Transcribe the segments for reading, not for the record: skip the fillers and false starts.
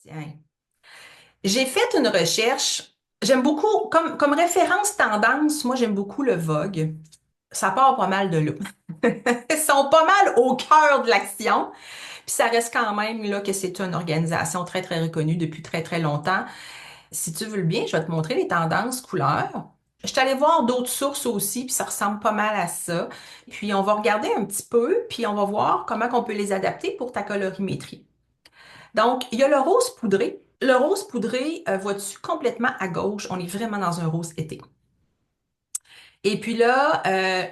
Tiens. J'ai fait une recherche. J'aime beaucoup, comme référence tendance, moi j'aime beaucoup le Vogue. Ça part pas mal de là. Ils sont pas mal au cœur de l'action. Puis ça reste quand même là que c'est une organisation très, très reconnue depuis très, très longtemps. Si tu veux le bien, je vais te montrer les tendances couleurs. Je suis allée voir d'autres sources aussi, puis ça ressemble pas mal à ça. Puis on va regarder un petit peu, puis on va voir comment on peut les adapter pour ta colorimétrie. Donc, il y a le rose poudré. Le rose poudré, vois-tu, complètement à gauche. On est vraiment dans un rose été. Et puis là,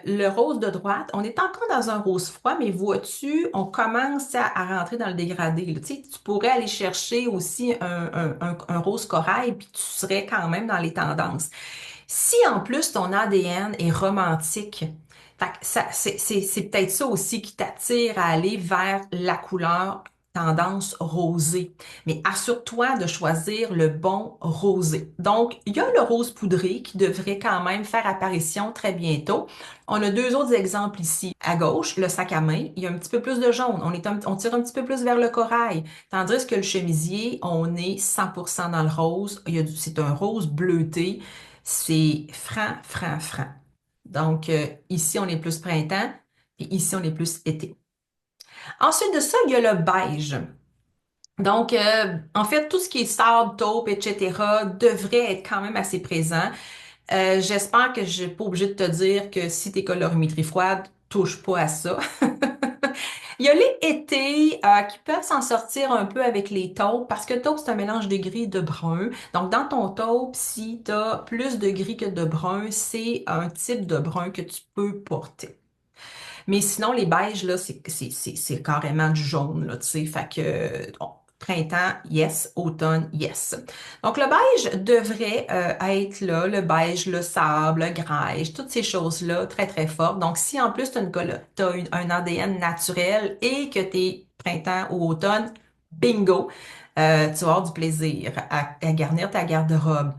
le rose de droite, on est encore dans un rose froid, mais vois-tu, on commence à rentrer dans le dégradé, là. Tu sais, tu pourrais aller chercher aussi un rose corail, puis tu serais quand même dans les tendances. Si en plus ton ADN est romantique, fait que c'est peut-être ça aussi qui t'attire à aller vers la couleur tendance rosée. Mais assure-toi de choisir le bon rosé. Donc, il y a le rose poudré qui devrait quand même faire apparition très bientôt. On a deux autres exemples ici. À gauche, le sac à main, il y a un petit peu plus de jaune. On tire un petit peu plus vers le corail. Tandis que le chemisier, on est 100% dans le rose. C'est un rose bleuté. C'est franc, franc, franc. Donc, ici, on est plus printemps, et ici, on est plus été. Ensuite de ça, il y a le beige. Donc, en fait, tout ce qui est sable, taupe, etc., devrait être quand même assez présent. J'espère que je n'ai pas obligé de te dire que si t'es colorimétrie froide, touche pas à ça. Il y a les étés qui peuvent s'en sortir un peu avec les taupes parce que taupe, c'est un mélange de gris et de brun. Donc, dans ton taupe, si tu as plus de gris que de brun, c'est un type de brun que tu peux porter. Mais sinon, les beiges, là, c'est carrément du jaune, là, tu sais. Fait que, printemps, yes. Automne, yes. Donc, le beige devrait être là, le beige, le sable, le grège, toutes ces choses-là, très, très fortes. Donc, si en plus, tu as un ADN naturel et que tu es printemps ou automne, bingo, tu vas avoir du plaisir à garnir ta garde-robe.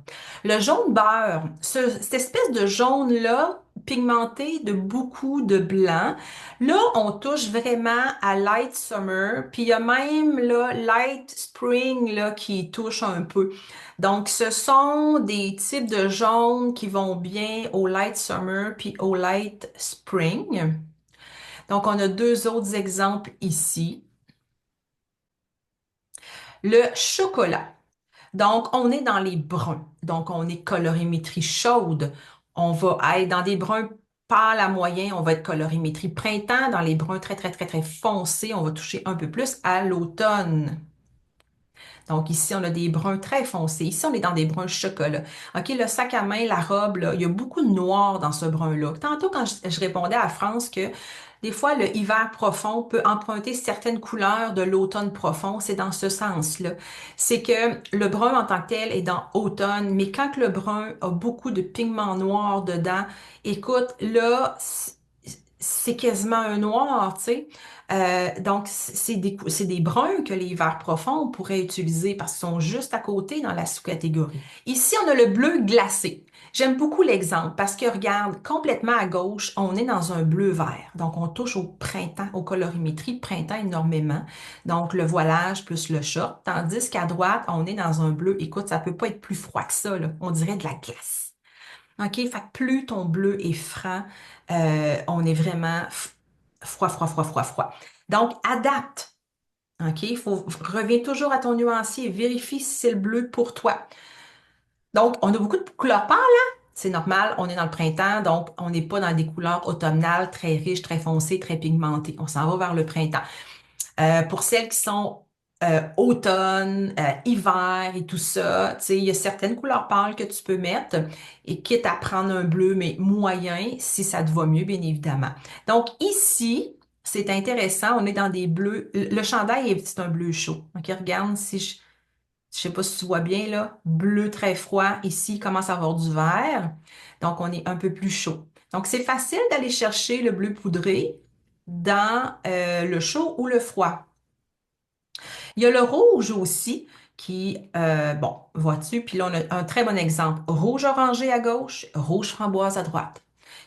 Le jaune beurre, cette espèce de jaune-là, pigmenté de beaucoup de blanc. Là, on touche vraiment à light summer, puis il y a même là, light spring là, qui touche un peu. Donc, ce sont des types de jaunes qui vont bien au light summer puis au light spring. Donc, on a deux autres exemples ici. Le chocolat. Donc, on est dans les bruns. Donc, on est colorimétrie chaude. On va être dans des bruns pâles à moyens. On va être colorimétrie printemps. Dans les bruns très, très, très, très foncés, on va toucher un peu plus à l'automne. Donc ici, on a des bruns très foncés. Ici, on est dans des bruns chocolat. OK, le sac à main, la robe, là, il y a beaucoup de noir dans ce brun-là. Tantôt, quand je répondais à France que des fois, le hiver profond peut emprunter certaines couleurs de l'automne profond, c'est dans ce sens-là. C'est que le brun en tant que tel est dans automne, mais quand que le brun a beaucoup de pigments noirs dedans, écoute, là, c'est quasiment un noir, tu sais. Donc, c'est des bruns que les verts profonds pourraient utiliser parce qu'ils sont juste à côté dans la sous-catégorie. Ici, on a le bleu glacé. J'aime beaucoup l'exemple parce que regarde, complètement à gauche, on est dans un bleu vert. Donc, on touche au printemps, aux colorimétries de printemps énormément. Donc, le voilage plus le short. Tandis qu'à droite, on est dans un bleu. Écoute, ça peut pas être plus froid que ça, là. On dirait de la glace. OK? Fait que plus ton bleu est franc, on est vraiment froid, froid, froid, froid, froid. Donc, adapte. OK? Reviens toujours à ton nuancier et vérifie si c'est le bleu pour toi. Donc, on a beaucoup de couleurs pâles, hein? C'est normal, on est dans le printemps, donc on n'est pas dans des couleurs automnales très riches, très foncées, très pigmentées. On s'en va vers le printemps. Pour celles qui sont automne, hiver et tout ça, tu sais, il y a certaines couleurs pâles que tu peux mettre et quitte à prendre un bleu, mais moyen, si ça te va mieux, bien évidemment. Donc ici, c'est intéressant, on est dans des bleus. Le chandail, c'est un bleu chaud. OK, regarde si je sais pas si tu vois bien là, bleu très froid. Ici, il commence à avoir du vert. Donc, on est un peu plus chaud. Donc, c'est facile d'aller chercher le bleu poudré dans le chaud ou le froid. Il y a le rouge aussi qui, bon, vois-tu, puis là, on a un très bon exemple. Rouge orangé à gauche, rouge framboise à droite.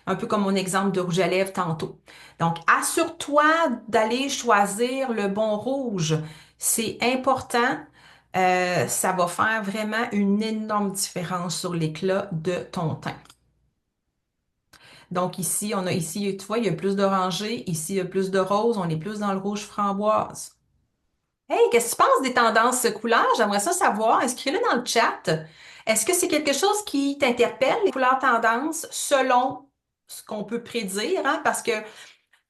Un peu comme mon exemple de rouge à lèvres tantôt. Donc, assure-toi d'aller choisir le bon rouge. C'est important ça va faire vraiment une énorme différence sur l'éclat de ton teint. Donc ici, tu vois, il y a plus d'orangé, ici, il y a plus de rose, on est plus dans le rouge framboise. Hey, qu'est-ce que tu penses des tendances couleurs? J'aimerais ça savoir. Inscris-le dans le chat. Est-ce que c'est quelque chose qui t'interpelle, les couleurs tendances, selon ce qu'on peut prédire, hein? Parce que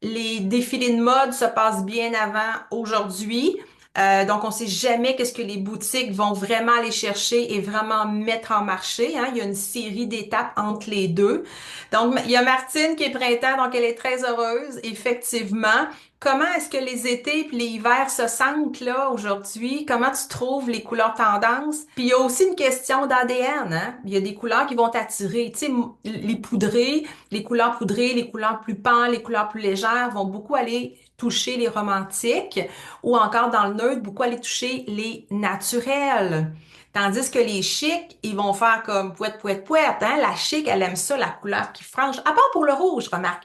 les défilés de mode se passent bien avant aujourd'hui. Donc, on ne sait jamais qu'est-ce que les boutiques vont vraiment aller chercher et vraiment mettre en marché, hein. Il y a une série d'étapes entre les deux. Donc, il y a Martine qui est printemps, donc elle est très heureuse, effectivement. Comment est-ce que les étés et les hivers se sentent là aujourd'hui? Comment tu trouves les couleurs tendances? Puis il y a aussi une question d'ADN, hein? Il y a des couleurs qui vont t'attirer. Tu sais, les couleurs poudrées, les couleurs plus pâles, les couleurs plus légères vont beaucoup aller toucher les romantiques ou encore dans le neutre, beaucoup aller toucher les naturels. Tandis que les chics, ils vont faire comme pouette, pouette, pouette, hein? La chic, elle aime ça, la couleur qui franche. À part pour le rouge, remarque.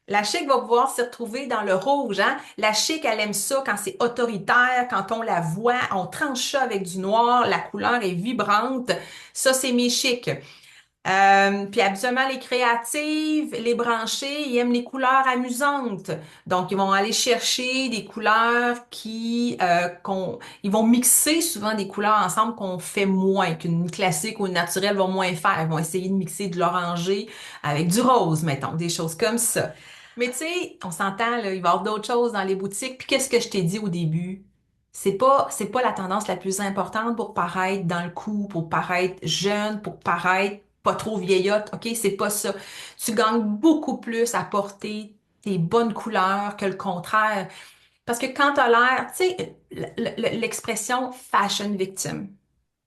La chic va pouvoir se retrouver dans le rouge, hein? La chic, elle aime ça quand c'est autoritaire, quand on la voit, on tranche ça avec du noir, la couleur est vibrante. Ça, c'est mes chics. Puis habituellement, les créatives, les branchées, ils aiment les couleurs amusantes. Donc, ils vont aller chercher des couleurs ils vont mixer souvent des couleurs ensemble qu'on fait moins, qu'une classique ou une naturelle vont moins faire. Ils vont essayer de mixer de l'orangé avec du rose, mettons, des choses comme ça. Mais tu sais, on s'entend, là, il va y avoir d'autres choses dans les boutiques. Puis qu'est-ce que je t'ai dit au début? C'est pas la tendance la plus importante pour paraître dans le coup, pour paraître jeune, pour paraître pas trop vieillotte. OK? C'est pas ça. Tu gagnes beaucoup plus à porter tes bonnes couleurs que le contraire. Parce que quand t'as l'air, tu sais, l'expression fashion victim.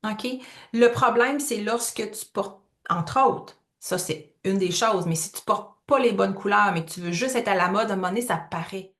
OK? Le problème, c'est lorsque tu portes, entre autres, ça c'est une des choses, mais si tu portes pas les bonnes couleurs, mais que tu veux juste être à la mode, à un moment donné, ça paraît.